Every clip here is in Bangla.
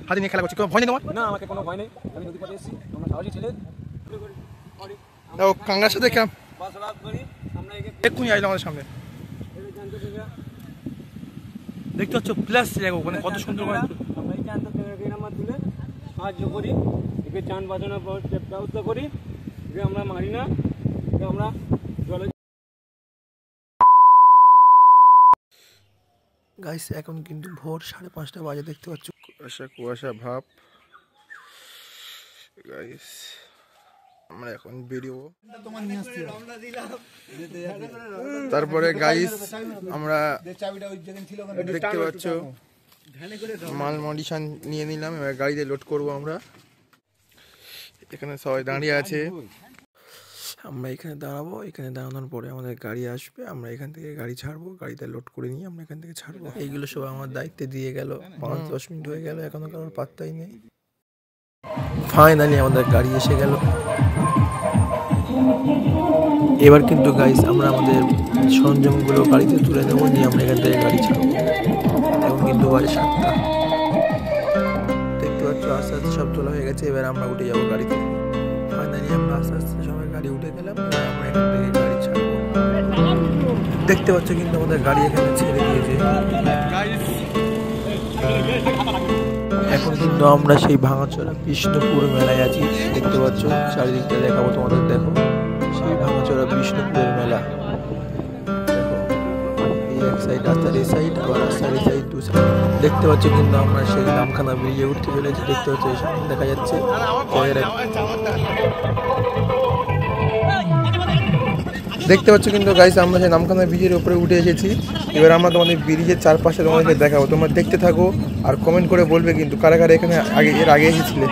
হাতে নিয়ে খেলা করছি, ভয় নেই তোমার? না, আমাকে কোনো ভয় নেই, আমি নদী পথে এসেছি, তোমরা সাহসী ছেলে। কাঙ্গার সাথে এক্ষুনি আসলো আমাদের সামনে, দেখতে পাচ্ছ প্লাস ওখানে কত সুন্দর করে তুলে সাহায্য করি, একে চান বাঁচানোর ব্যবস্থা করি, একে আমরা মারি না, একে আমরা জলে। গাইস এখন কিন্তু ভোর 5:30 বাজে, দেখতে পাচ্ছ কুয়াশা কুয়াশা ভাব। গাইস আমরা এখন বেরিয়ে তারপরে গাইস আমরা দেখতে পাচ্ছ মাল মডিশন নিয়ে নিলাম, এবার গাড়িতে লোড করব। আমরা এখানে সবাই দাঁড়িয়ে আছে, আমরা এখানে দাঁড়াবো, এখানে দাঁড়ানোর পরে আমাদের গাড়ি আসবে, আমরা এখান থেকে গাড়ি ছাড়বো, গাড়িতে লোড করে নিয়ে আমরা এখান থেকে ছাড়বো। এইগুলো সব আমার দায়িত্বে দিয়ে গেল, 5-10 মিনিট হয়ে গেল, এখনো কারোর পাত্তাই নেই। ফাইনালি আমাদের গাড়ি এসে গেল। এবার কিন্তু গাইস আমরা আমাদের সরঞ্জামগুলো গাড়িতে তুলে নেবো, নিয়ে আমরা এখান থেকে গাড়ি ছাড়বো। এখন কিন্তু বাজে 7টা, দেখতে পাচ্ছ আস্তে আস্তে সব তোলা হয়ে গেছে। এবার আমরা উঠে যাবো গাড়িতে। ফাইনালি আমরা আস্তে আস্তে সবাই গাড়ি উঠে গেলাম, এবার আমরা এখান থেকে গাড়ি ছাড়বো। দেখতে পাচ্ছ কিন্তু আমাদের গাড়ি এখানে ছেড়ে দিয়েছে। এখন কিন্তু আমরা সেই ভাঙাচোরা বিষ্ণুপুর মেলায় আছি, দেখতে পাচ্ছ চারিদিকটা দেখাবো তোমাদের। দেখো সেই ভাঙাচোরা বিষ্ণুপুরের মেলা, দেখো এই এক সাইড রাস্তার এই সাইড, আবার রাস্তার এই সাইড দু সাইড। দেখতে পাচ্ছ কিন্তু আমরা সেই নামখানা ব্রিজে উঠতে চলেছি, দেখতে পাচ্ছ এই সামনে দেখা যাচ্ছে। দেখতে পাচ্ছ কিন্তু গাইস আমরা সেই নামখানা ব্রিজের উপরে উঠে এসেছি। এবার আমরা তোমাদের ব্রিজের চারপাশে তোমাদেরকে দেখাবো, তোমরা দেখতে থাকো আর কমেন্ট করে বলবে কিন্তু কারা কারা এখানে এর আগে এসেছিলে।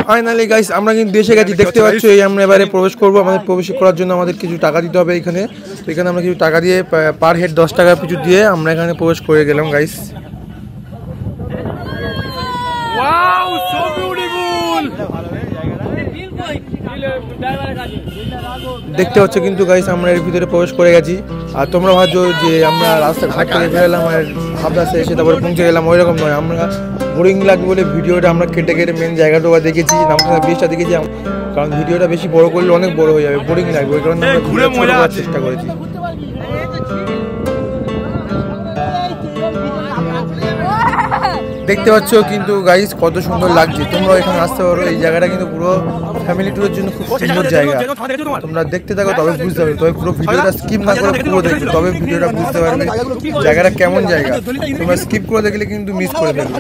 ফাইনালি গাইস আমরা কিন্তু এসে গেছি, দেখতে পাচ্ছ। এই আমরা এবারে প্রবেশ করবো, আমাদের প্রবেশ করার জন্য আমাদের কিছু টাকা দিতে হবে এখানে। তো এখানে আমরা কিছু টাকা দিয়ে পার হেড 10 টাকা কিছু দিয়ে আমরা এখানে প্রবেশ করে গেলাম গাইস। ওয়াও সো বিউটিফুল, দেখতে পাচ্ছ কিন্তু গাইস আমরা এর ভিতরে প্রবেশ করে গেছি। আর তোমরা ভাবছো যে আমরা রাস্তা ঘাট থেকে বেরোলাম আর হাবড়াতে এসে তারপরে পৌঁছে গেলাম, ওই রকম নয়। আমরা বোরিং লাগবে বলে ভিডিওটা আমরা কেটে কেটে মেন জায়গাটা দেখেছি, নামখানা ব্রিজটা দেখেছি, কারণ ভিডিওটা বেশি বড় করলে অনেক বড় হয়ে যাবে, বোরিং লাগবে, ওই কারণে আমরা ঘুরে মজা করার চেষ্টা করেছি। দেখতে পাচ্ছ কিন্তু গাইস কত সুন্দর লাগছে, তোমরা এখানে আসতে পারো। এই জায়গাটা কিন্তু পুরো ফ্যামিলি ট্যুরের জন্য খুব সুন্দর জায়গা, তোমরা দেখতে থাকো তবে বুঝতে পারবে। তবে পুরো ভিডিওটা স্কিপ না করে পুরো দেখবে, তবে ভিডিওটা বুঝতে পারবে জায়গাটা কেমন জায়গা। তোমরা স্কিপ করে দেখলে কিন্তু মিস করে দেবে।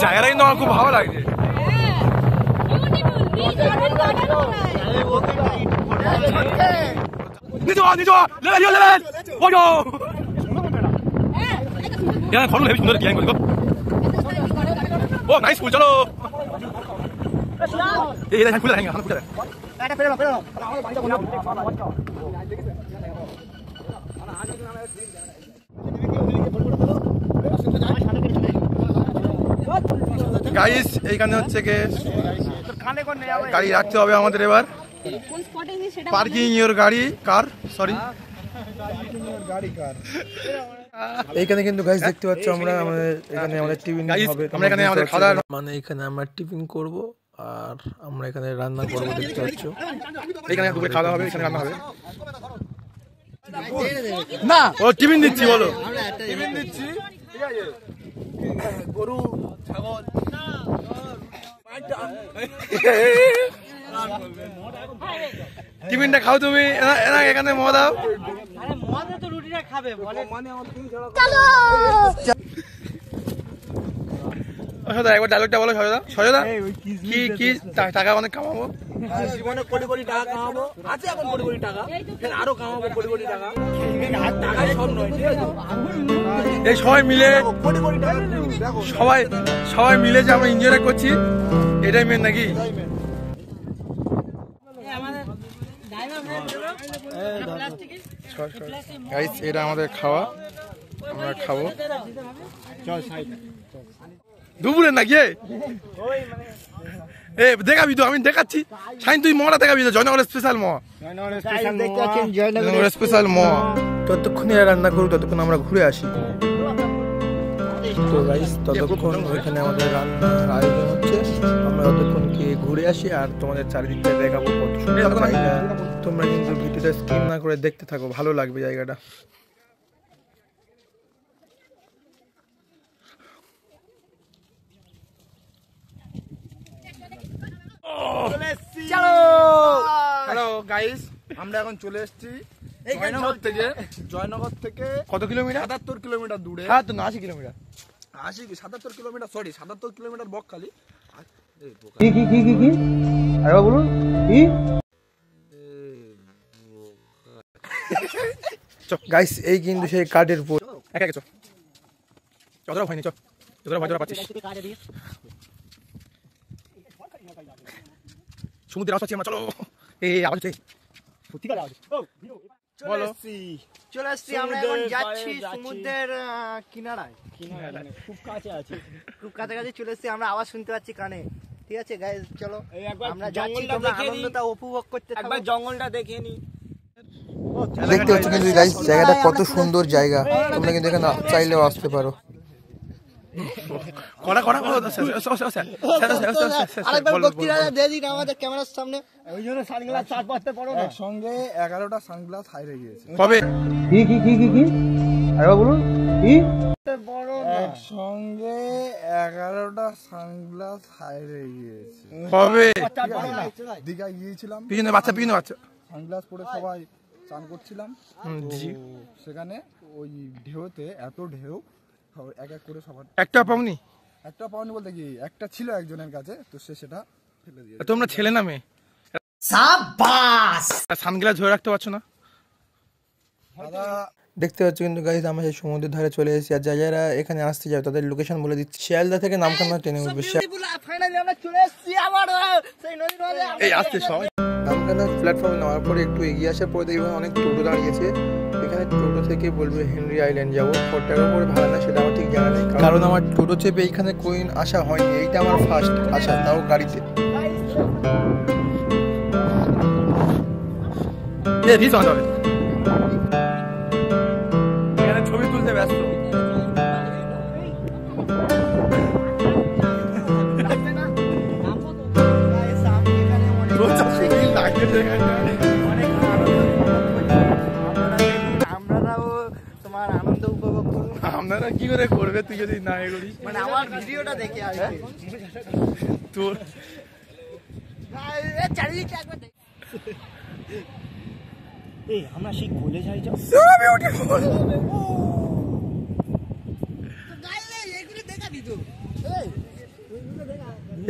জায়গাটা কিন্তু আমার খুব ভালো লাগছে। গাইস এইখানে হচ্ছে কি গাড়ি রাখতে হবে আমাদের। এবার পার্কিং ইওর গাড়ি কার, সরি এইখানে কিন্তু গাইস দেখতে পাচ্ছ আমরা এখানে আমাদের টিফিন হবে, আমরা এখানে আমাদের খাওয়া মানে এখানে আমরা টিফিন করব আর আমরা এখানে রান্না করব, দেখতে পাচ্ছ। এখানে দুপুরে খাওয়া হবে, এখানে রান্না হবে না। ও টিফিন দিচ্ছি, বলো টিফিন দিচ্ছি, ঠিক আছে। গরু ছাগল টিফিনটা খাও তুমি, এখানে মদ দাও। সজদা একবার ডায়লগটা বলো সজদা। সজদা কি কি টাকা অনেক কামাবো, জীবনে কোটি কোটি টাকা কামাবো, আছে এখন কোটি কোটি টাকা, আরো কামাবো কোটি কোটি টাকা, টাকাই সব নয়, ঠিক আছে? এই সবাই মিলে কোটি কোটি টাকা সবাই মিলে যে আমরা এনজয় করছি, এটাই মেন নাকি? গাইস এটা আমাদের খাওয়া, আমরা খাবো দুপুরে নাকি? এ দেখাবি তো, আমি দেখাচ্ছি। সাইন তুই মহা দেখাবি তো, জয়নগরের স্পেশাল মহা, জয়নগরের স্পেশাল মহা। ততক্ষণে রান্না করুক, ততক্ষণ আমরা ঘুরে আসি। তো গাইস ততক্ষণ ওইখানে আমাদের রান্নার আয়োজন হচ্ছে, আমরা ততক্ষণ গিয়ে ঘুরে আসি আর তোমাদের চারিদিকটা দেখাবো কত সুন্দর জায়গা। তোমরা কিন্তু ভিডিওটা স্কিপ না করে দেখতে থাকো, ভালো লাগবে জায়গাটা। হ্যালো গাইস, আমরা এখন চলে এসেছি জয়নগর থেকে কত কিলোমিটার? 77 কিলোমিটার দূরে। হ্যাঁ তো 80 kilometre, 77 kilometre, sorry 77 kilometre Bakkhali. কি কি কি কি কি আরে বলুন কি গাইস, এই কিন্তু সেই কাঠের উপর একা একা যতটা ভয় নেই, যতটা ভয় তোরা পাচ্ছিস। সমুদ্রের আওয়াজ পাচ্ছি আমরা, চলো। এই আওয়াজ হচ্ছে সত্যিকার আওয়াজ। চলে আসছি আমরা, এখন যাচ্ছি সমুদ্রের কিনারায়, খুব কাছে আছে, খুব কাছাকাছি চলে এসছি আমরা, আওয়াজ শুনতে পাচ্ছি কানে। ঠিক আছে গাইস, চলো একবার আমরা যাচ্ছি, জঙ্গলটা তোমরা দেখে নিই, আনন্দটা উপভোগ করতে থাকো। একবার জঙ্গলটা দেখে নি। দেখতে হচ্ছে কিন্তু গাইস জায়গাটা কত সুন্দর জায়গা, তোমরা কিন্তু এখানে চাইলেও আসতে পারো। আরেকবার বক্তৃতা দিয়ে দিন আমাদের ক্যামেরার সামনে। ওই জন্য সানগ্লাস চার পাঁচটা পড়ো না। একসঙ্গে 11টা সানগ্লাস হারিয়ে গিয়েছে। কবে? কি কি কি কি কি আরে বলুন কি? একসঙ্গে 11টা সানগ্লাস হারিয়ে গিয়েছে। কবে? দীঘায় গিয়েছিলাম, পিছনে বাচ্চা, পিছনে বাচ্চা, সানগ্লাস পরে সবাই চান করছিলাম। জি। সেখানে ওই ঢেউতে এত ঢেউ, এক এক করে সবার একটা পাওনি? একটা পাওনি বলতে কি, একটা ছিল একজনের কাছে, তো সে সেটা ফেলে দিয়ে। তোমরা ছেলে না মেয়ে? সাবাস! সানগ্লাস ধরে রাখতে পারছো না? দেখতে পাচ্ছ কিন্তু গাইস আমরা সেই সমুদ্রের ধারে চলে এসেছি, আর যারা এখানে আসতে যাও তাদের লোকেশন বলে দিচ্ছি। শিয়ালদা থেকে নামখানা ট্রেনে উঠবে। ফাইনালি আমরা চলে এসেছি আবার সেই নদীর মাঝে। এই আসতে সবাই নামখানা প্ল্যাটফর্মে নামার পরে একটু এগিয়ে আসার পরে দেখবেন অনেক টোটো দাঁড়িয়েছে। এখানে টোটো থেকে বলবে হেনরি আইল্যান্ড যাবো, 4 টাকা করে ভাড়া না সেটা আমার ঠিক জানা নেই, কারণ আমার টোটো চেপে এইখানে কোইন আসা হয়নি, এইটা আমার ফার্স্ট আসা, তাও গাড়িতে। ছবি তুলতে ব্যস্ত। আমরাও তোমার আনন্দ উপভোগ করবো। আপনারা কি করে করবে তুই যদি না এ করিস? মানে আমার ভিডিওটা দেখে আসবে তোর চারিদিকে একবার দেখ। এই আমরা সেই কোলে যাই, যাও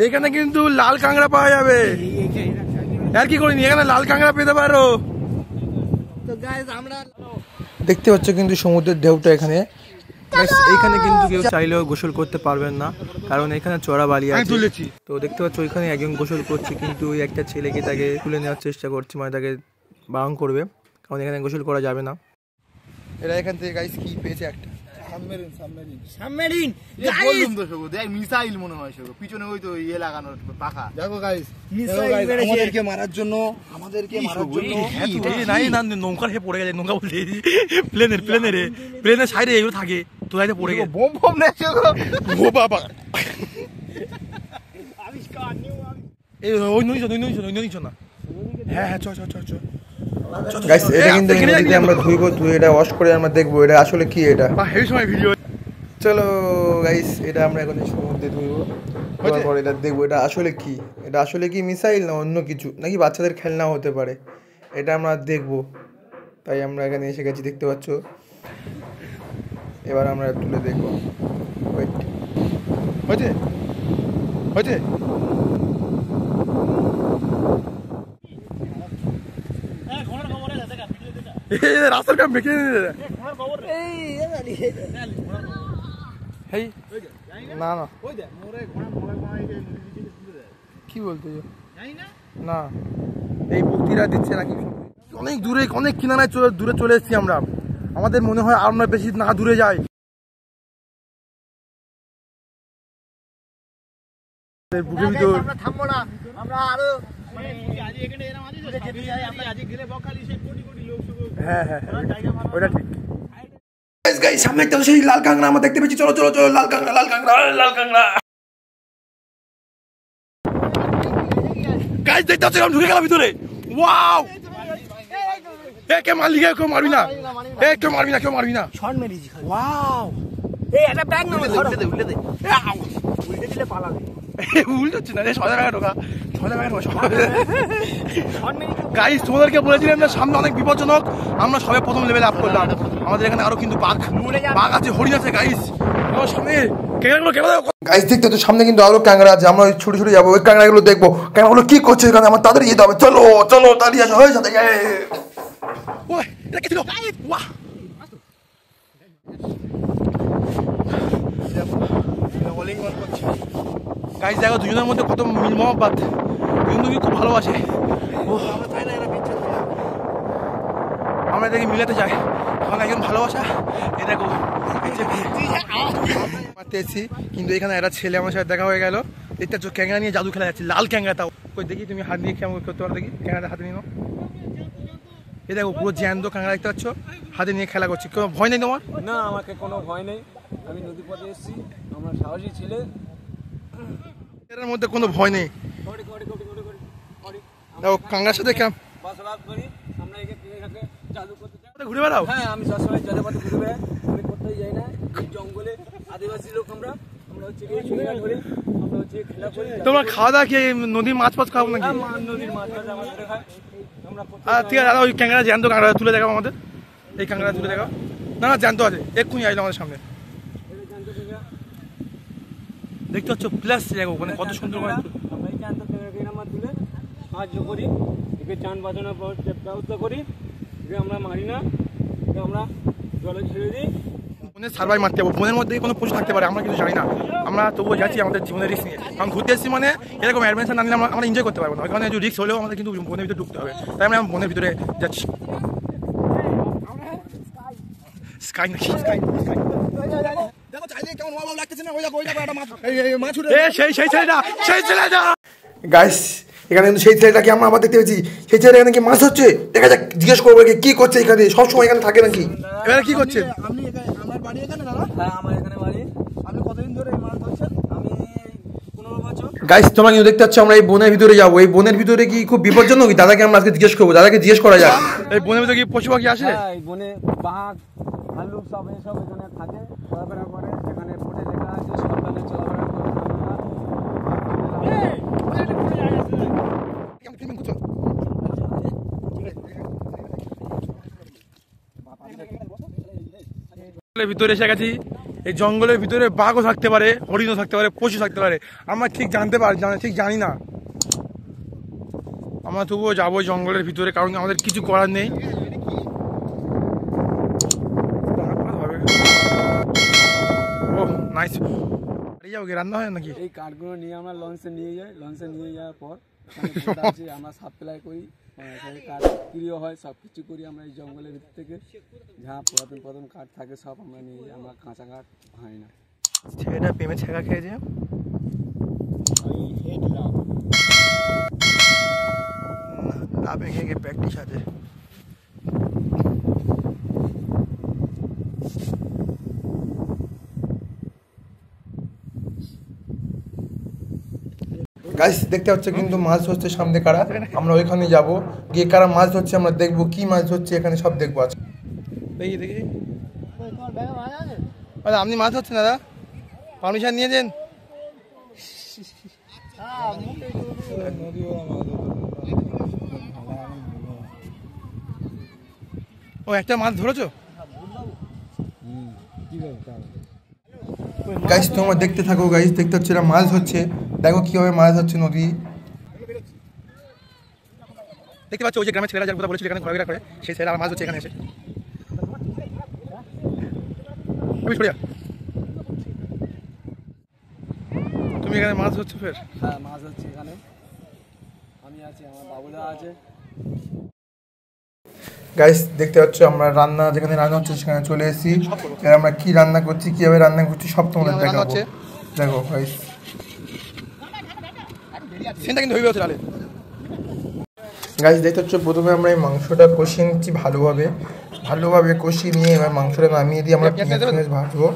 এখানে কিন্তু লাল কাঁকড়া পাওয়া যাবে, আর কি করিনি, এখানে লাল কাঁকড়া পেতে পারো। তো গাইস আমরা দেখতে পাচ্ছ কিন্তু সমুদ্রের ঢেউটা এখানে। এইখানে কিন্তু কেউ চাইলেও গোসল করতে পারবেন না, কারণ এখানে চড়া বালি আছে। তো দেখতে পাচ্ছ ওইখানে একজন গোসল করছে, কিন্তু ওই একটা ছেলেকে তাকে তুলে নেওয়ার চেষ্টা করছে, মানে তাকে বারণ করবে, কারণ এখানে গোসল করা যাবে না। এরা এখান থেকে গাইস কি পেয়েছে, একটা সাবমেরিন বললুম তো সবু, দেখ মিসাইল মনে হয় সবু, পিছনে ওই তো ইয়ে লাগানোর পাখা। দেখো গাইস, আমাদেরকে মারার জন্য নৌকার হে পড়ে গেছে, নৌকা বলতে প্লেনের সাইডে এগুলো থাকে, তো পড়ে গেছে বোম বোম নেই সেগুলো। ও বাবা, এই ওই নইছ না। হ্যাঁ হ্যাঁ, চ চ চ চ গাইস, এটা কিন্তু নদীতে আমরা ধুইবো, ধুয়ে এটা ওয়াশ করে আমরা দেখবো এটা আসলে কি। এটা হেভি সময় ভিডিও। চলো গাইস, এটা আমরা এখন সমুদ্রে ধুইবো, তারপর এটা দেখবো এটা আসলে কি। এটা আসলে কি মিসাইল না অন্য কিছু, নাকি বাচ্চাদের খেলনাও হতে পারে, এটা আমরা দেখবো। তাই আমরা এখানে এসে গেছি, দেখতে পাচ্ছ। এবার আমরা তুলে দেখবো। ওয়েট হয়েছে। হয়েছে? রাস্তার কাম বেঁকে না না কি বলতে না এই ভক্তিরা দিচ্ছে নাকি? অনেক দূরে অনেক কিনারায় দূরে চলে এসেছি আমরা। আমাদের মনে হয় আমরা বেশি না দূরে যাই। বুকের ভিতর থামবো না, আমরা আরো হ্যাঁ হ্যাঁ ওইটা ঠিক। সামনে একটা সেই লাল কাঁকড়া আমরা দেখতে পেয়েছি। চলো চলো চলো, লাল কাঁকড়া লাল কাঁকড়া লাল কাঁকড়া। গাইস দেখতে পাচ্ছ আমি ঢুকে গেলাম ভিতরে। ওয়াও, কে মারলি? কেউ মারবি না, কেউ মারবি না, কেউ মারবি না। শর্ট মেরেছি। ওয়াও, এই একটা ব্যাগ না উল্টে দে উল্টে দিলে পালাবে। উল্টো হচ্ছে না রে, সোজা জায়গায় ঢোকা, সোজা জায়গায় ঢোকা। গাইস তোমাদেরকে বলেছিলাম না সামনে অনেক বিপজ্জনক, আমরা সবে প্রথম লেভেল আপ করলাম। আমাদের এখানে আরো কিন্তু বাঘ আছে, হরিণ আছে। গাইস সামনে গাইস দেখতে তো সামনে কিন্তু আরো ক্যাংড়া আছে। আমরা ছোট ছোট যাবো, ওই ক্যাংড়াগুলো দেখবো ক্যাংড়াগুলো কি করছে এখানে। আমার তাদের যেতে হবে। চলো চলো তাড়িয়ে আসো হয়ে সাথে। ওই এটা কি ছিল? ওয়াহ, গাইস দেখো দুজনের মধ্যে কত মিল মহব্বত, দুজন দুজন খুব ভালোবাসে। আমরা দেখি মিলাতে চাই, এখন একজন ভালোবাসা। এ দেখো মারতে এসেছি, কিন্তু এখানে একটা ছেলে আমার সাথে দেখা হয়ে গেল। দেখতে পাচ্ছ ক্যাংড়া নিয়ে জাদু খেলা যাচ্ছে, লাল ক্যাংড়া। তাও ওই দেখি তুমি হাত দিয়ে কেমন করতে পারো, দেখি ক্যাংড়াটা হাতে নিয়ে নাও। এই দেখো পুরো জ্যান্ত ক্যাংড়া দেখতে পাচ্ছ, হাতে নিয়ে খেলা করছি। কোনো ভয় নেই তোমার? না, আমাকে কোনো ভয় নেই, আমি নদী পথে এসেছি, আমরা সাহসী ছেলে, এর মধ্যে কোনো ভয় নেই। দেখো কাংড়ার সাথে বাসবাস করি আমরা, এখানে জাদু করতে চাই। ঘুরে বেড়াও? হ্যাঁ, আমি সবসময় জলে পথে ঘুরে বেড়াই, আমি কোথায় যাই না। এই জঙ্গলে আদিবাসী লোক আমরা হচ্ছে আমরা হচ্ছে খেলা করি। তোমরা খাওয়া দাওয়া খেয়ে নদীর মাছ ফাছ খাবো নাকি? নদীর মাছ ফাছ আমরা ধরে খাই আমরা। ঠিক আছে দাদা, ওই ক্যাংড়া জ্যান্ত কাঁকড়া তুলে দেখাও আমাদের। এই কাঁকড়া তুলে দেখাও। না না জ্যান্ত আছে, এক্ষুনি আসলো আমাদের সামনে। দেখতে পাচ্ছ প্লাস দেখো ওখানে কত সুন্দর করে আমরা এই জ্যান্ত মাছ তুলে সাহায্য করি, একে চান বাঁচানোর ব্যবস্থা করি, একে আমরা মারি না, একে আমরা জলে ছেড়ে দিই। বনের সার্ভাই মারতে যাবো, বনের মধ্যে কোনো পশু থাকতে পারে, আমরা কিছু জানি না। আমরা তবুও যাচ্ছি আমাদের জীবনের রিস্ক নিয়ে। কারণ ঘুরতে এসেছি মানে এরকম অ্যাডভেঞ্চার না নিলে আমরা এনজয় করতে পারবো না। ওখানে একটু রিস্ক হলেও আমাদের কিন্তু বনের ভিতরে ঢুকতে হবে, তাই আমরা বনের ভিতরে যাচ্ছি। স্কাই নাকি? সেই ছেলেটা গাইস, এখানে কিন্তু সেই ছেলেটাকে আমরা আবার দেখতে পেয়েছি। সেই ছেলেটা এখানে কি মাছ হচ্ছে দেখা যাক, জিজ্ঞেস করবো কি করছে এখানে, সবসময় এখানে থাকে নাকি? এবারে কি করছে? আপনি আমার বাড়ি এখানে দাদা? হ্যাঁ, আমার এখানে বাড়ি। আপনি কতদিন ধরে এই মাছ ধরছেন? আমি 15 বছর। গাইস তোমরা কিন্তু দেখতে পাচ্ছ আমরা এই বনের ভিতরে যাবো। এই বনের ভিতরে কি খুব বিপজ্জনক? দাদাকে আমরা আজকে জিজ্ঞেস করবো, দাদাকে জিজ্ঞেস করা যাক এই বনের ভিতরে কি পশু পাখি আসে? হ্যাঁ, এই বনে বাঘ ভাল্লুক সব এসব এখানে থাকে, চলাফেরা করে। এখানে বোর্ডে লেখা আছে সাবধানে চলাফেরা করতে হবে না। ভিতরে এসে গেছি। এই জঙ্গলের ভিতরে বাঘও থাকতে পারে, হরিণও থাকতে পারে, পশু থাকতে পারে, আমরা ঠিক ঠিক জানি না। আমরা তবুও যাবো জঙ্গলের ভিতরে, কারণ আমাদের কিছু করার নেই। ও নাইস। যাবো কি রান্না হয় নাকি? এই কাঠগুলো নিয়ে আমরা লঞ্চে নিয়ে যাই, লঞ্চে নিয়ে যাওয়ার পর আমরা সাপ্লাই করি, কাঠ প্রিয় হয়, সব কিছু করি আমরা এই জঙ্গলের ভিতর থেকে। যা পুরাতন কাঠ থাকে সব আমরা নিয়ে যাই, আমরা কাঁচা কাঠ ভাঙি না। ছেলেটা প্রেমে ছেঁকা খেয়েছে। লাভ ভেঙে প্র্যাকটিস আছে। গাইস দেখতে হচ্ছে কিন্তু মাছ ধরছে সামনে কারা, আমরা ওইখানে যাব, গিয়ে কারা মাছ ধরছে আমরা দেখবো, কি মাছ ধরছে এখানে সব দেখবো আজকে। দেখি আপনি মাছ ধরছেন দাদা? পারমিশন নিয়েছেন? ও একটা মাছ ধরেছো? গাইস তোমরা দেখতে থাকো গাইস, দেখতে হচ্ছে এরা মাছ ধরছে, দেখো কিভাবে মাছ ধরছে নদী। দেখতে পাচ্ছ ওই যে গ্রামের ছেলেরা যার কথা বলেছিল এখানে ঘোরাফেরা করে, সেই ছেলেরা মাছ ধরছে এখানে এসে। তুমি এখানে মাছ ধরছো ফের? হ্যাঁ মাছ হচ্ছে এখানে, আমি আছি, আমার বাবুদা আছে। গাইস দেখতে পাচ্ছ আমরা রান্না, যেখানে রান্না হচ্ছে সেখানে চলে এসেছি। এবার আমরা কি রান্না করছি, কিভাবে রান্না করছি সব তোমাদের দেখাবো। দেখো গাইস সেটা কিন্তু হইবে তাহলে। গাইস দেখতে পাচ্ছ প্রথমে আমরা এই মাংসটা কষিয়ে নিচ্ছি ভালোভাবে কষিয়ে নিয়ে এবার মাংসটা নামিয়ে দিয়ে আমরা পেঁয়াজ ভাজবো।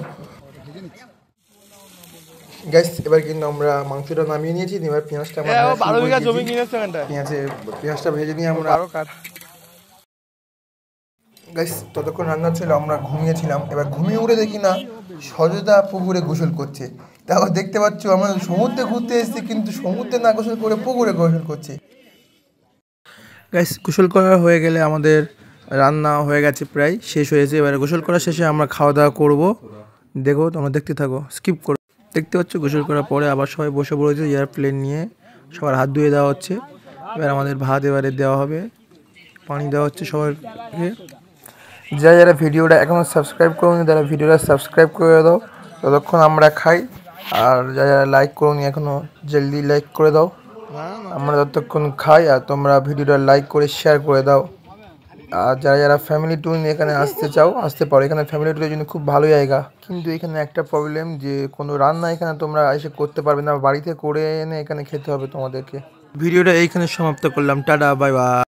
গাইস এবার কিন্তু আমরা মাংসটা নামিয়ে নিয়েছি, এবার পেঁয়াজটা পেঁয়াজটা ভেজে নিয়ে আমরা আরো গাইস ততক্ষণ রান্না ছিল, আমরা ঘুমিয়েছিলাম। এবার ঘুমিয়ে উঠে দেখি না সজদা পুকুরে গোসল করছে। তারপর দেখতে পাচ্ছ আমরা সমুদ্রে ঘুরতে এসেছি, কিন্তু সমুদ্রে না গোসল করে পুকুরে গোসল করছে। গাইস গোসল করা হয়ে গেলে আমাদের রান্না হয়ে গেছে, প্রায় শেষ হয়েছে। এবারে গোসল করা শেষে আমরা খাওয়া দাওয়া করবো। দেখো তোমরা দেখতে থাকো, স্কিপ করো। দেখতে পাচ্ছ গোসল করার পরে আবার সবাই বসে পড়েছে এয়ারপ্লেন নিয়ে, সবার হাত ধুয়ে দেওয়া হচ্ছে। এবার আমাদের ভাত এবারে দেওয়া হবে, পানি দেওয়া হচ্ছে সবাইকে। যারা ভিডিওটা এখনও সাবস্ক্রাইব করোনি তারা ভিডিওটা সাবস্ক্রাইব করে দাও ততক্ষণ আমরা খাই। আর যারা লাইক করোনি এখনও জলদি লাইক করে দাও, আমরা ততক্ষণ খাই। আর তোমরা ভিডিওটা লাইক করে শেয়ার করে দাও। আর যারা ফ্যামিলি ট্যুর নিয়ে এখানে আসতে চাও আসতে পারো, এখানে ফ্যামিলি ট্যুরের জন্য খুব ভালো জায়গা। কিন্তু এখানে একটা প্রবলেম যে কোনো রান্না এখানে তোমরা এসে করতে পারবে না, বাড়িতে করে এনে এখানে খেতে হবে তোমাদেরকে। ভিডিওটা এইখানে সমাপ্ত করলাম, টাটা বাই বাই।